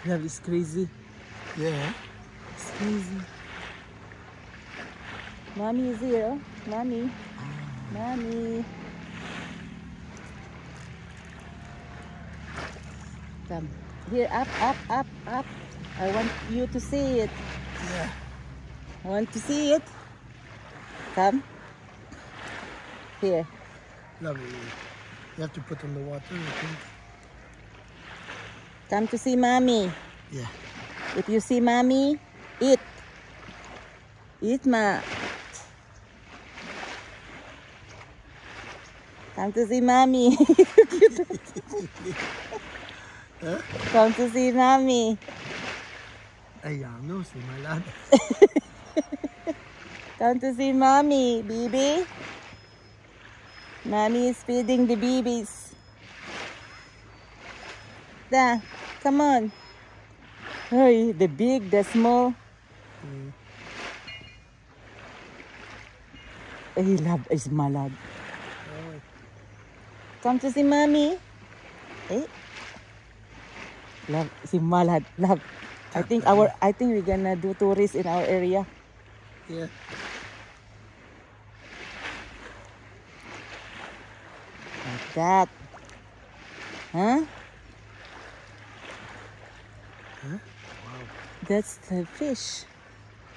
Love is crazy. Yeah. It's crazy. Mommy is here. Mommy. Mommy. Come. Here, up, up, up, up. I want you to see it. Yeah. I want to see it. Come. Here. Lovely. You have to put in the water, I think. Come to see mommy. Yeah. If you see mommy, eat. Eat, ma. Come to see mommy. Huh? Come to see mommy. Ayan, no, si Malad. Come to see mommy, baby. Mommy is feeding the babies. Da, come on. Hey, the big, the small. He love is malad. Oh, Come to see mommy. Eh? Love si malad. Love. I think we're gonna do tourists in our area. yeah. Like that. Huh? Huh? Wow. That's the fish.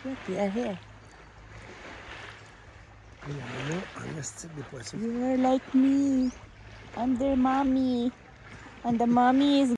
Look, they are here. Ayan, no, honest deposit. You are like me. I'm their mommy. And the mommy is